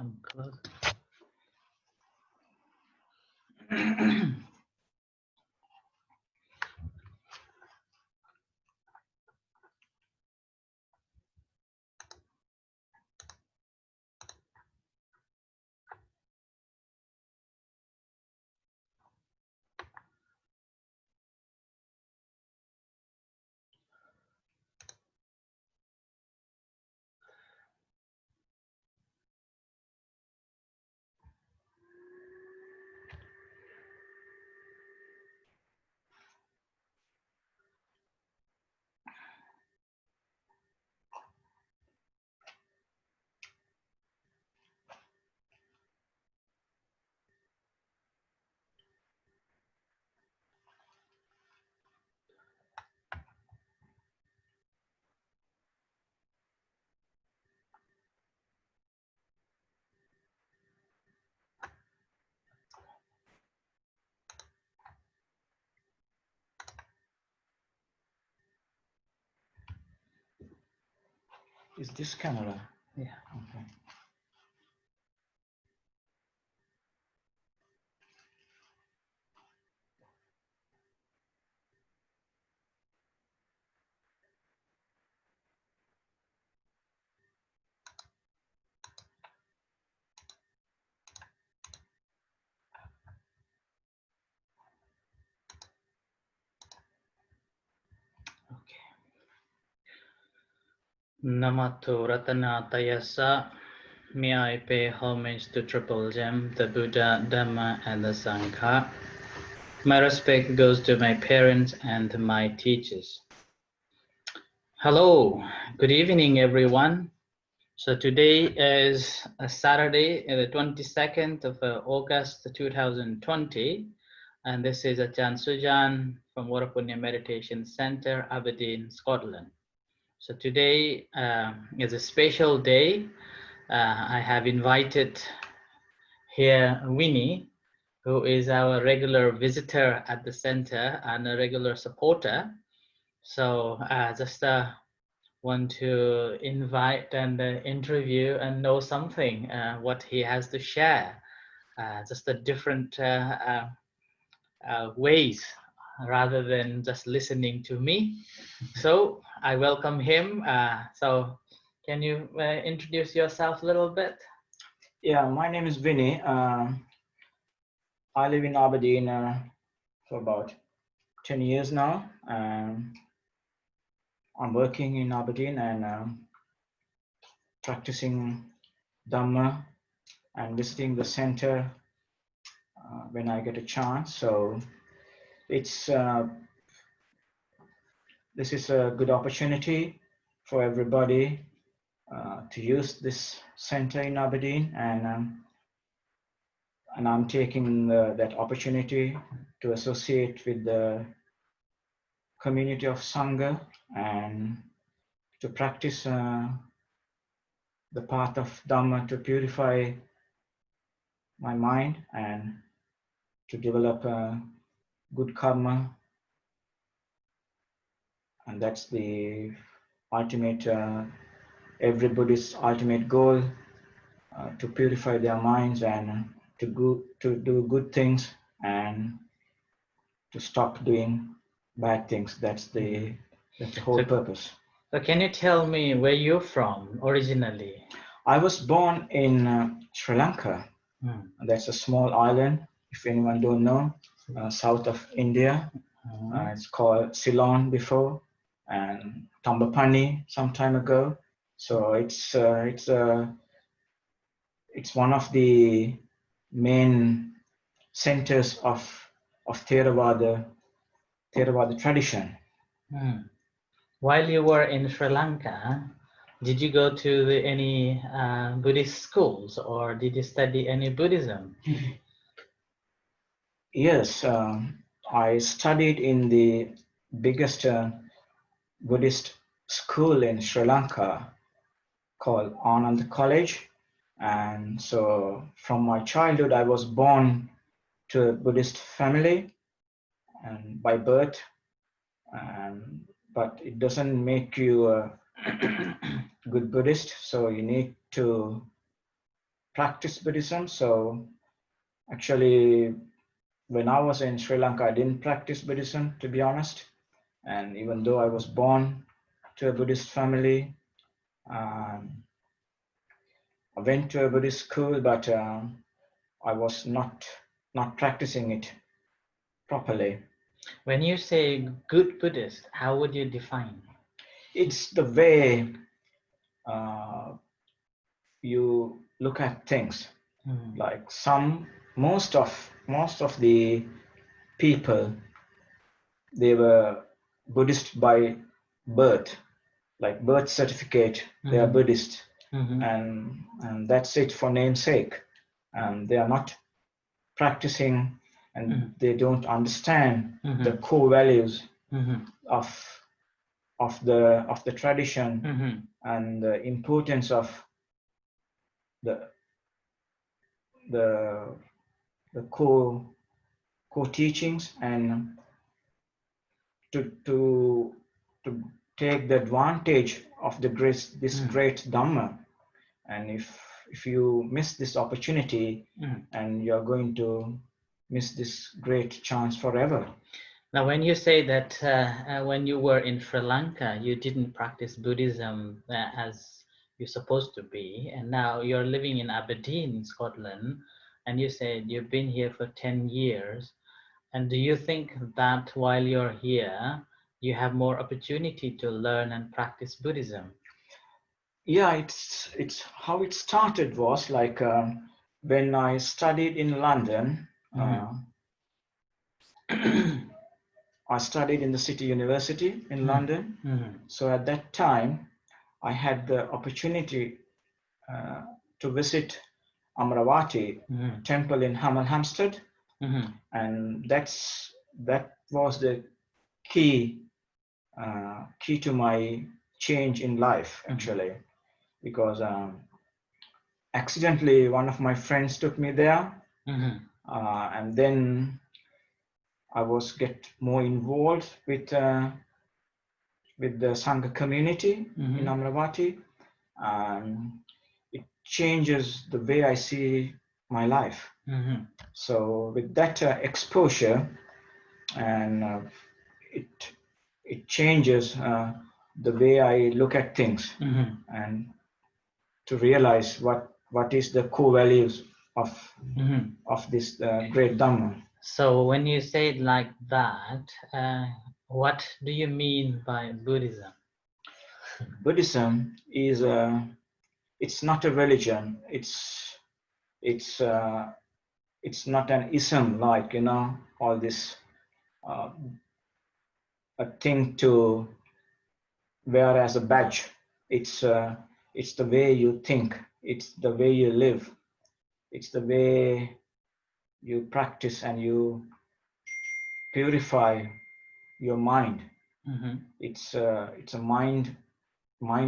Come close. Is this camera? Yeah. Okay. Namato Ratanatayasa. May I pay homage to Triple Gem, the Buddha, Dhamma, and the Sangha. My respect goes to my parents and my teachers. Hello, good evening, everyone. So today is a Saturday, the 22nd of August 2020, and this is Ajahn Sujan from Warapunya Meditation Center, Aberdeen, Scotland. So today is a special day. I have invited here Vinnie, who is our regular visitor at the center and a regular supporter. So just want to invite and interview and know something, what he has to share, just the different ways rather than just listening to me. So I welcome him. So can you introduce yourself a little bit? Yeah, my name is Vinnie. I live in Aberdeen for about 10 years now. I'm working in Aberdeen and practicing Dhamma and visiting the center when I get a chance. So it's this is a good opportunity for everybody to use this center in Aberdeen, and I'm taking that opportunity to associate with the community of Sangha and to practice the path of Dhamma to purify my mind and to develop a good karma. And that's the ultimate, every Buddhist's ultimate goal, to purify their minds and to do good things and to stop doing bad things. That's the whole purpose. So can you tell me where you're from originally? I was born in Sri Lanka. That's a small island, if anyone don't know, south of India. It's called Ceylon before, and Tambapani some time ago. So it's one of the main centers of Theravada tradition. While you were in Sri Lanka, did you go to any Buddhist schools or did you study any Buddhism? Yes, I studied in the biggest Buddhist school in Sri Lanka called Anand College. And so from my childhood, I was born to a Buddhist family and by birth, but it doesn't make you a good Buddhist. So you need to practice Buddhism. So actually, when I was in Sri Lanka, I didn't practice Buddhism, to be honest. And even though I was born to a Buddhist family, um, I went to a Buddhist school, but I was not practicing it properly. When you say good Buddhist, how would you define? It's the way you look at things. Like most of the people, they were Buddhist by birth, like birth certificate. They are Buddhist, and that's it for namesake. And they are not practicing, and they don't understand the core values of the tradition and the importance of the the the core teachings, and to take the advantage of this great Dhamma. And if you miss this opportunity, and you're going to miss this great chance forever. Now, when you say that when you were in Sri Lanka, you didn't practice Buddhism as you're supposed to be, and now you're living in Aberdeen, Scotland, and you said you've been here for 10 years. And do you think that while you're here, you have more opportunity to learn and practice Buddhism? Yeah, it's how it started was like when I studied in London. I studied in the City University in London. So at that time, I had the opportunity to visit Amravati temple in Hemel Hempstead, and that was the key to my change in life, actually, because accidentally one of my friends took me there, and then I was get more involved with the Sangha community in Amravati. It changes the way I see my life. So with that exposure, and it changes the way I look at things, and to realize what is the core values of this great Dhamma. So when you say it like that, what do you mean by Buddhism? Buddhism is it's not a religion. It's not an ism, like, all this a thing to wear as a badge. It's the way you think. It's the way you live. It's the way you practice and you purify your mind. It's a mind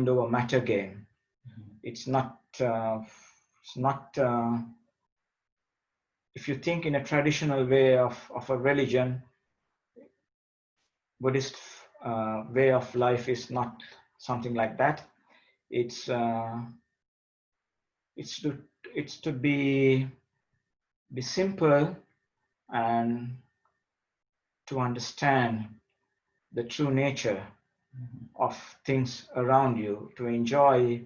over matter game. It's not if you think in a traditional way of a religion, Buddhist way of life is not something like that. It's to be simple, and to understand the true nature of things around you, to enjoy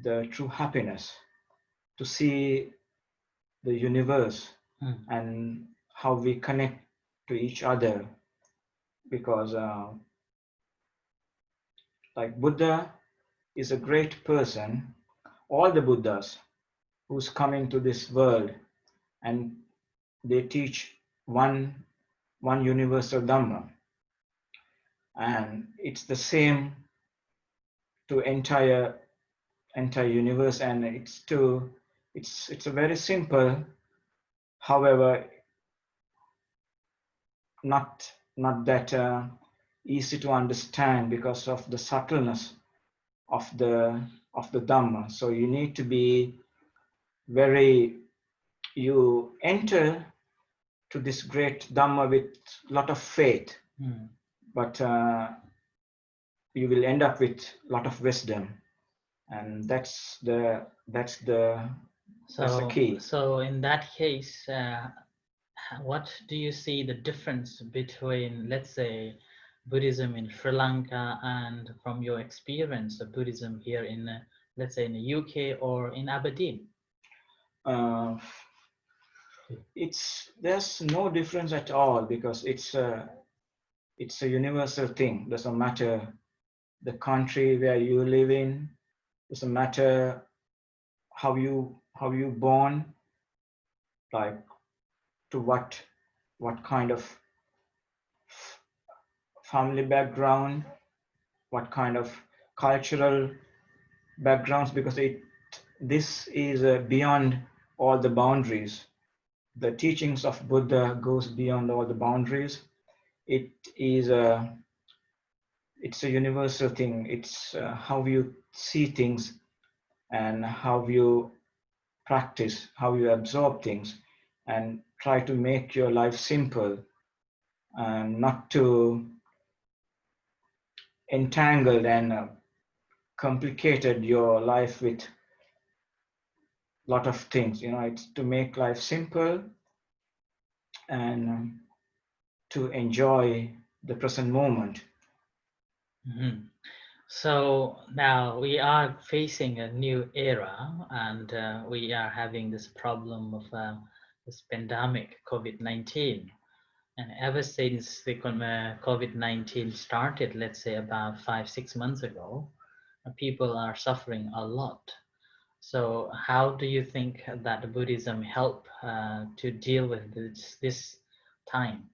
the true happiness, to see the universe and how we connect to each other. Because like Buddha is a great person, all the Buddhas who's coming to this world, and they teach one universal Dhamma, and it's the same to entire universe, and it's a very simple, however not that easy to understand because of the subtleness of the Dhamma. So you need to be you enter to this great Dhamma with a lot of faith, but you will end up with a lot of wisdom. and that's the key. So in that case, what do you see the difference between, let's say, Buddhism in Sri Lanka and from your experience of Buddhism here in, let's say, in the UK or in Aberdeen? uh, there's no difference at all, because it's a universal thing. Doesn't matter the country where you live in, doesn't matter how you born, like to what kind of family background, what kind of cultural backgrounds, because this is beyond all the boundaries. The teachings of Buddha goes beyond all the boundaries. It is it's a universal thing. It's how you see things and how you practice, how you absorb things, and try to make your life simple and not to entangled and complicated your life with a lot of things. It's to make life simple and to enjoy the present moment. Mhm. So now we are facing a new era, and we are having this problem of this pandemic, COVID-19. And ever since the COVID-19 started, let's say about 5-6 months ago, people are suffering a lot. So how do you think that Buddhism help to deal with this time?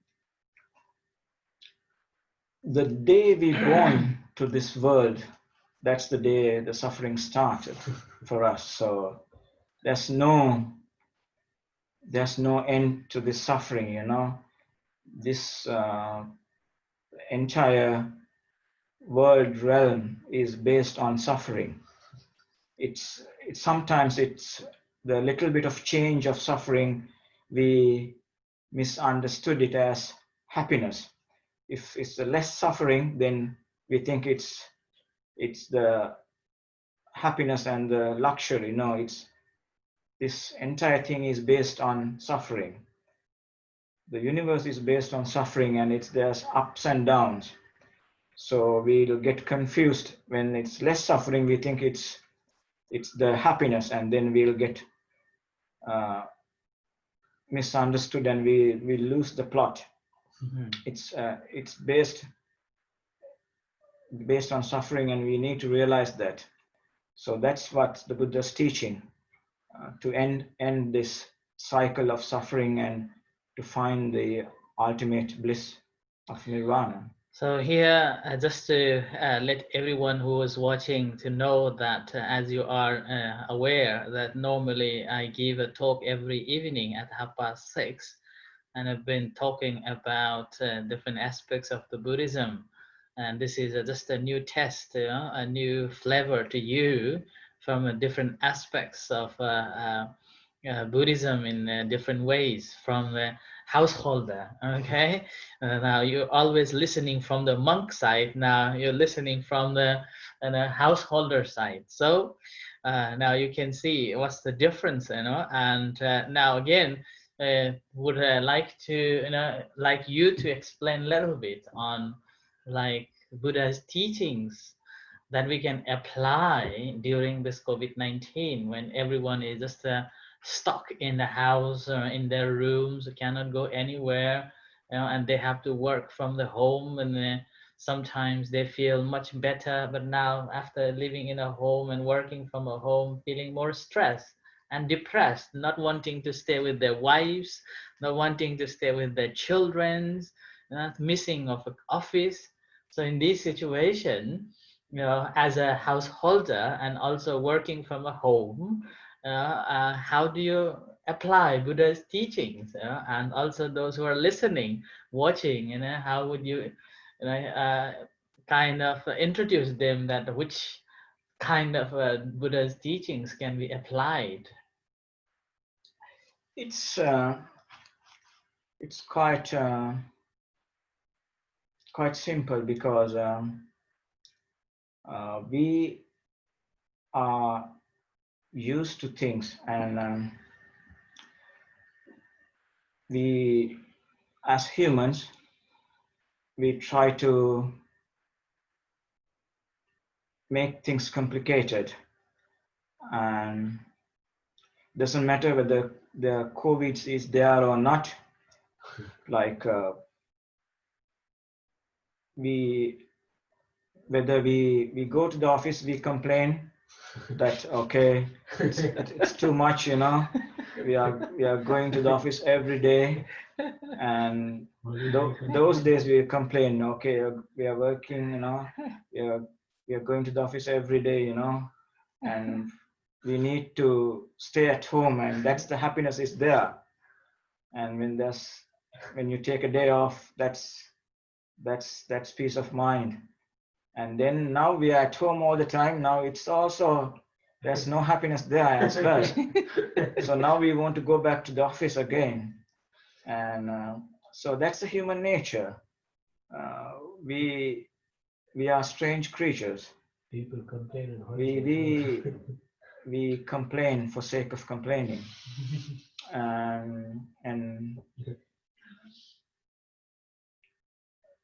The day we born to this world, that's the day the suffering started for us. So there's no end to this suffering. This entire world realm is based on suffering. It's sometimes it's the little bit of change of suffering, we misunderstood it as happiness. If it's the less suffering, then we think it's the happiness and the luxury. No, it's this entire thing is based on suffering. The universe is based on suffering, and there's ups and downs. So we'll get confused when it's less suffering. We think it's the happiness, and then we'll get uh, misunderstood, and we lose the plot. Mhm. It's based on suffering, and we need to realize that. So that's what the Buddha's teaching, to end this cycle of suffering and to find the ultimate bliss of nirvana. So here, just to let everyone who is watching to know that as you are aware that normally I give a talk every evening at 6:30, and I've been talking about different aspects of the Buddhism. And this is just a new test, a new flavor to you from different aspects of Buddhism in different ways from the householder. Okay, now you're always listening from the monk side. Now you're listening from the householder side. So now you can see what's the difference, And now again, would like to like you to explain a little bit on like Buddha's teachings that we can apply during this COVID-19 when everyone is just stuck in the house or in their rooms, cannot go anywhere, and they have to work from the home, and sometimes they feel much better, but now after living in a home and working from a home, feeling more stressed and depressed, not wanting to stay with their wives, not wanting to stay with their children, missing of an office. So in this situation, as a householder and also working from a home, how do you apply Buddha's teachings? And also those who are listening, watching, how would you know, uh, kind of introduce them that which kind of Buddha's teachings can be applied? It's quite simple, because we are used to things, and we, as humans, we try to make things complicated, and doesn't matter whether the COVID is there or not. Like whether we go to the office, we complain that okay, it's too much, you know. We are going to the office every day, and those days we complain, okay, we are working, you know, we are going to the office every day, you know, and we need to stay at home, and that's the happiness is there. And when you take a day off, that's peace of mind. And then now we are at home all the time. Now it's also, there's no happiness there as well. So now we want to go back to the office again. And so that's the human nature. Uh, we are strange creatures. People complain and we complain for sake of complaining. And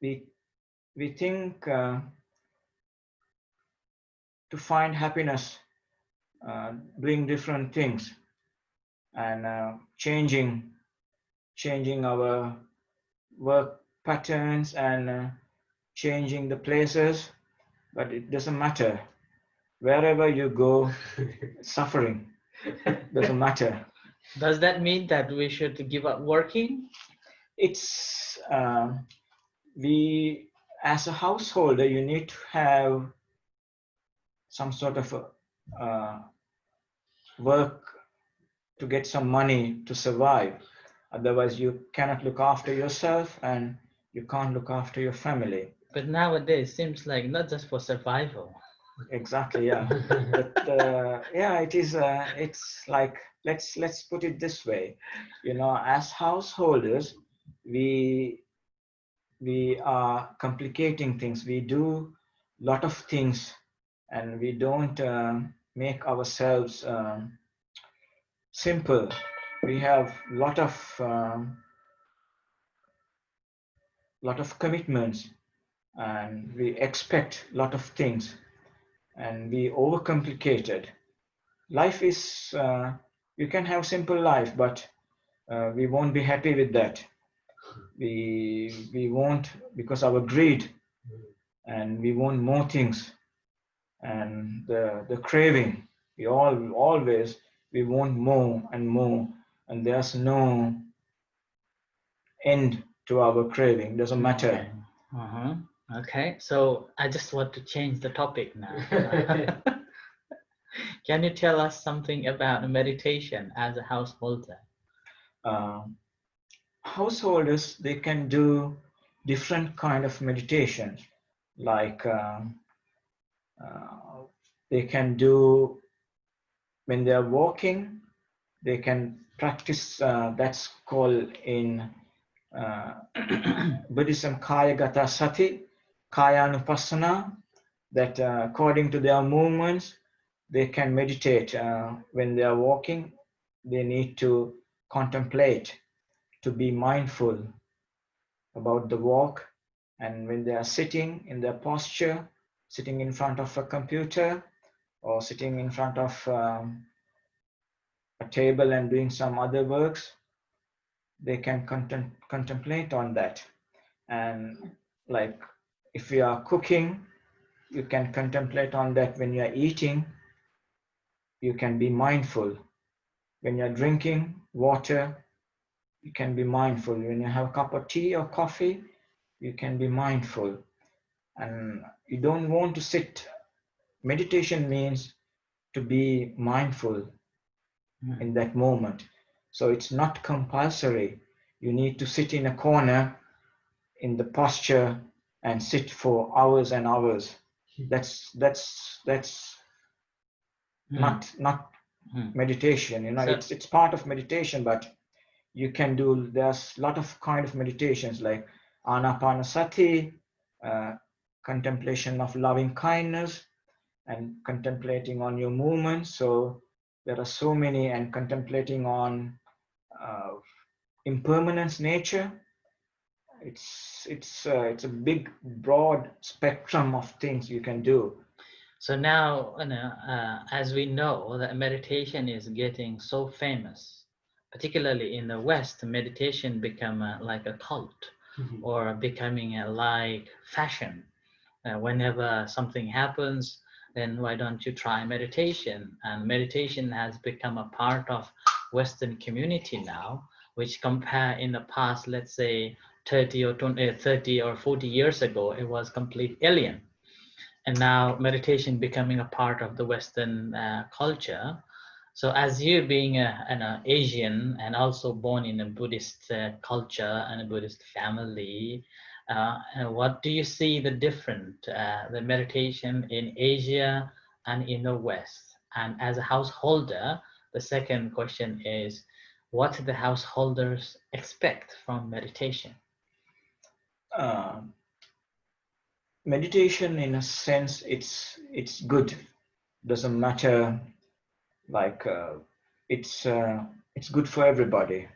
we think to find happiness doing different things and changing our work patterns and changing the places, but it doesn't matter. Wherever you go, suffering doesn't matter. Does that mean that we should give up working? It's we, as a householder, you need to have some sort of work to get some money to survive. Otherwise, you cannot look after yourself and you can't look after your family. But nowadays, seems like not just for survival. Exactly, yeah. But yeah, it is. It's like, let's put it this way. You know, as householders, we are complicating things. We do a lot of things, and we don't make ourselves simple. We have a lot of commitments, and we expect a lot of things, and we overcomplicate it. Life is, you can have simple life, but we won't be happy with that. We won't, because our greed, and we want more things, and the craving, we always we want more and more, and there's no end to our craving. Doesn't matter. Okay. Uh-huh. Okay, so I just want to change the topic now. Can you tell us something about meditation as a householder? Householders, they can do different kind of meditation, like they can do when they are walking. They can practice, that's called in Buddhism Kayagata Sati, Kayanupassana, that according to their movements, they can meditate. When they are walking, they need to contemplate, to be mindful about the walk. And when they are sitting in their posture, sitting in front of a computer or sitting in front of a table and doing some other works, they can contemplate on that. And like if you are cooking, you can contemplate on that. When you are eating, you can be mindful. When you're drinking water, you can be mindful. When you have a cup of tea or coffee, you can be mindful. And you don't want to sit. Meditation means to be mindful in that moment. So it's not compulsory. You need to sit in a corner in the posture and sit for hours and hours. That's not meditation. You know, so it's part of meditation, but you can do, there's a lot of kind of meditations like anapanasati, contemplation of loving kindness, and contemplating on your movements. So there are so many, and contemplating on impermanence nature. It's a big broad spectrum of things you can do. So now, as we know, that meditation is getting so famous, particularly in the West. Meditation become like a cult, or becoming like fashion. Whenever something happens, then why don't you try meditation? And meditation has become a part of Western community now, which compare in the past, let's say 30 or 20, 30 or 40 years ago, it was complete alien. And now meditation becoming a part of the Western culture. So as you being an Asian and also born in a Buddhist culture and a Buddhist family, what do you see the different, the meditation in Asia and in the West? And as a householder, the second question is, what the householders expect from meditation? Meditation, in a sense, it's good. Doesn't matter, like it's good for everybody,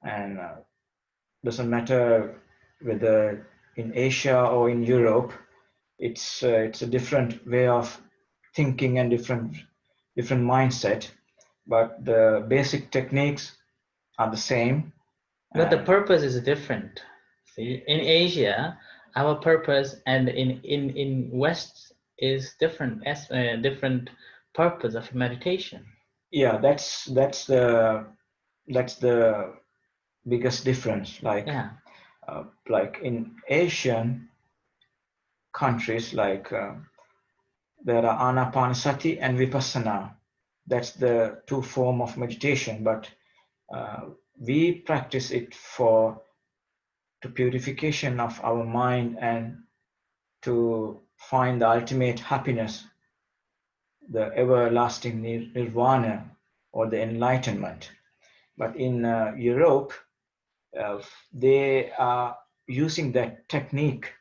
and doesn't matter whether in Asia or in Europe. It's a different way of thinking and different mindset, but the basic techniques are the same. But the purpose is different. See, in Asia, our purpose and in West is different, as different purpose of meditation. Yeah, that's the biggest difference. Yeah. Like in Asian countries, like there are anapanasati and vipassana. That's the two form of meditation, but we practice it for to purification of our mind and to find the ultimate happiness, the everlasting nirvana or the enlightenment. But in Europe, they are using that technique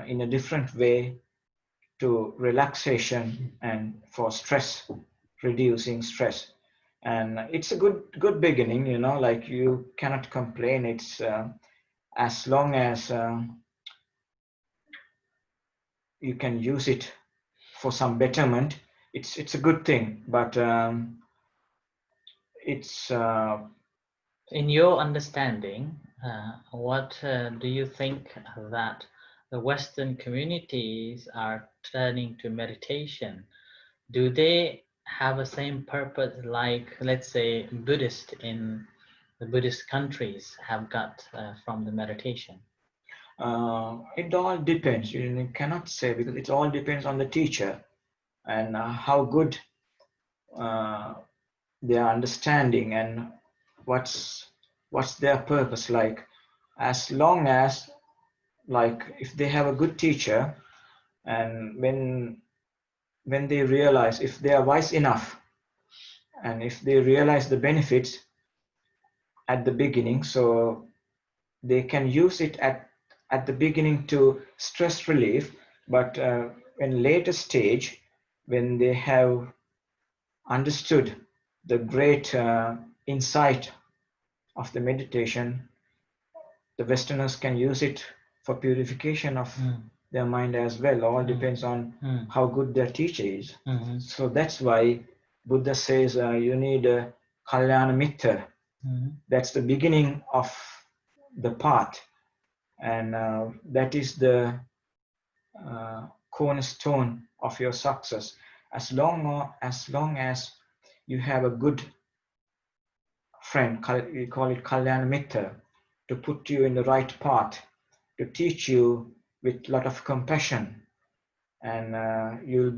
in a different way to relaxation and for stress, reducing stress. And it's a good beginning, like you cannot complain. It's as long as you can use it for some betterment, it's a good thing. But it's in your understanding, what do you think that the Western communities are turning to meditation? Do they have the same purpose like, let's say, Buddhist in the Buddhist countries have got from the meditation? it all depends. You cannot say, because it all depends on the teacher and how good their understanding and what's their purpose. Like, as long as, like, if they have a good teacher, and when they realize, if they are wise enough, and if they realize the benefits at the beginning, so they can use it at the beginning to stress relief. But in later stage, when they have understood the great insight of the meditation, the Westerners can use it for purification of their mind as well. All depends on how good their teacher is. So that's why Buddha says you need a Kalyana Mitra. That's the beginning of the path, and that is the cornerstone of your success. As long as you have a good friend, we call it Kalyana Mitra, to put you in the right path, to teach you with a lot of compassion, and you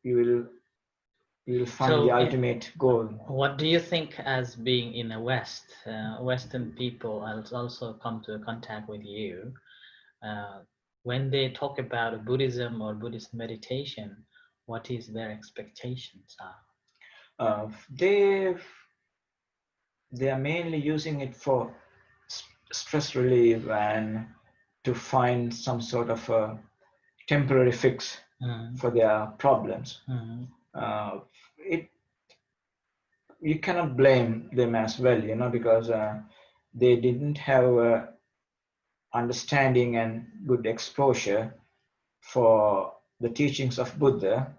will find the ultimate goal. What do you think, as being in the West, Western people also come to contact with you, when they talk about Buddhism or Buddhist meditation, what is their expectations are? They are mainly using it for stress relief and to find some sort of a temporary fix for their problems. Mm. It You cannot blame them as well, because they didn't have understanding and good exposure for the teachings of Buddha,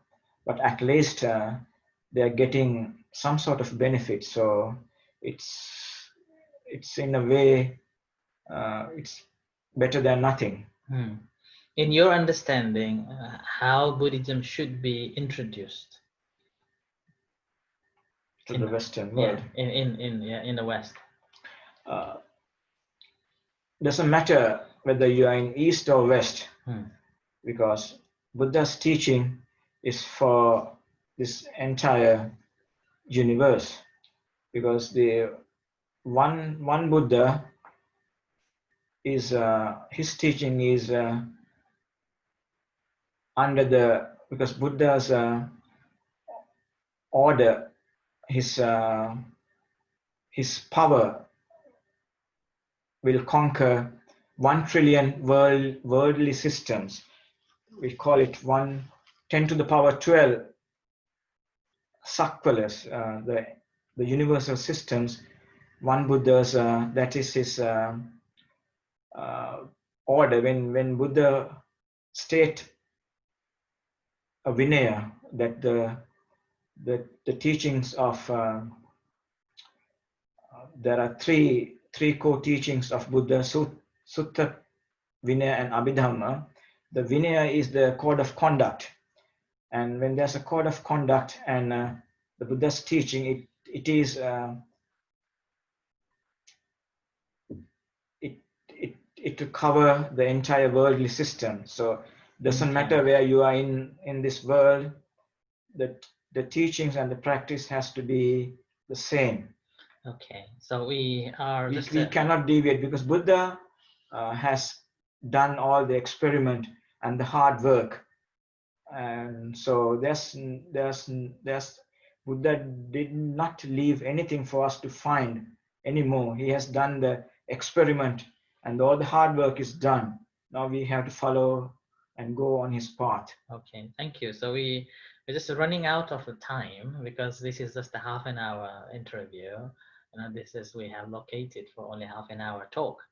but at least they are getting some sort of benefit. So it's in a way it's better than nothing. In your understanding, how Buddhism should be introduced To the Western world. In the West. Doesn't matter whether you are in East or West, because Buddha's teaching is for this entire universe. Because the one Buddha is his teaching is under the, because Buddha's order, his power will conquer 1 trillion worldly systems. We call it 10 to the power 12 sakvalas, the universal systems. One Buddha's that is his order. When Buddha state a Vinaya, that the teachings of there are three core teachings of Buddha: Sutta, Vinaya, and Abhidhamma. The Vinaya is the code of conduct, and when there's a code of conduct and the Buddha's teaching, it is it to cover the entire worldly system. So doesn't matter where you are in this world, the teachings and the practice has to be the same. Okay, so we cannot deviate, because Buddha has done all the experiment and the hard work, and so there's Buddha did not leave anything for us to find anymore. He has done the experiment and all the hard work is done. Now we have to follow and go on his path. Okay, thank you. So we're just running out of the time, because this is just a half an hour interview. We have located for only half an hour talk.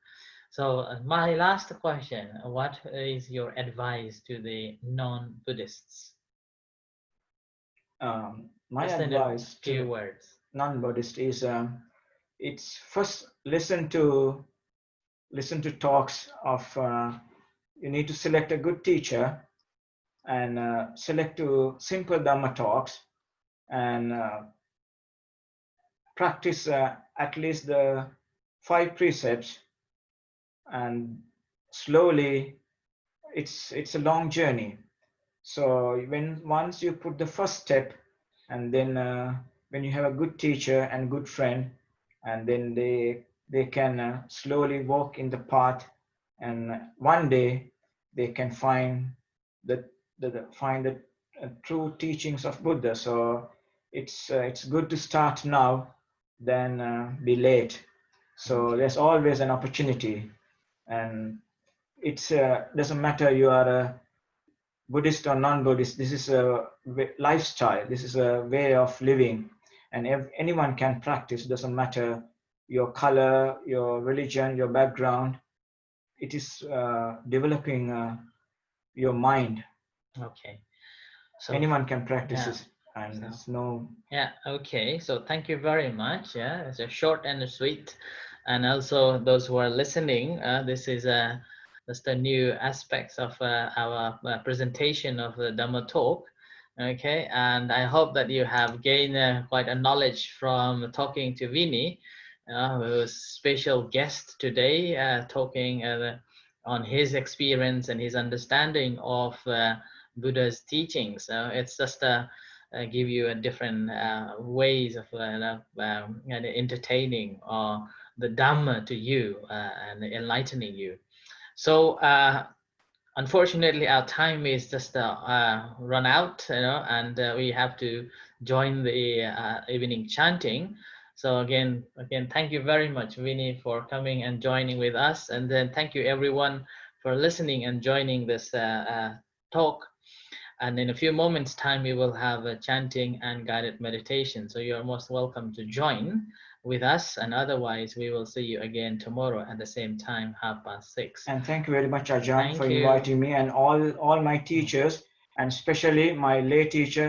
So my last question: what is your advice to the non-Buddhists? My just advice in a few to words. Non-Buddhist is it's first listen to talks of you need to select a good teacher and select to simple Dhamma talks and practice at least the 5 precepts, and slowly it's a long journey. So once you put the first step, and then when you have a good teacher and good friend, and then they can slowly walk in the path, and one day they can find the true teachings of Buddha. So it's good to start now than be late. So there's always an opportunity, and it's doesn't matter you are a Buddhist or non-Buddhist. This is a lifestyle. This is a way of living, and anyone can practice. Doesn't matter your color, your religion, your background. It is developing your mind. Okay, so anyone can practice it, and there's no. Yeah. Okay. So thank you very much. Yeah, it's a short and sweet, and also those who are listening. This is just a new aspects of our presentation of the Dhamma talk. Okay, and I hope that you have gained quite a knowledge from talking to Vinnie, who's special guest today, talking on his experience and his understanding of Buddha's teachings. It's just give you a different ways of entertaining or the Dhamma to you and enlightening you. So unfortunately, our time is just run out, and we have to join the evening chanting. So again, thank you very much, Vinnie, for coming and joining with us, and then thank you everyone for listening and joining this talk. And in a few moments time, we will have a chanting and guided meditation. So you're most welcome to join with us. And otherwise, we will see you again tomorrow at the same time, 6:30. And thank you very much, Ajahn, Thank for you. inviting me, and all my teachers, and especially my lay teacher,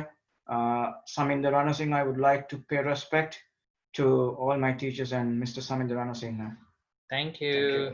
Samindarana Singh. I would like to pay respect to all my teachers and Mr. Samindarana Singh. Thank Thank you. you.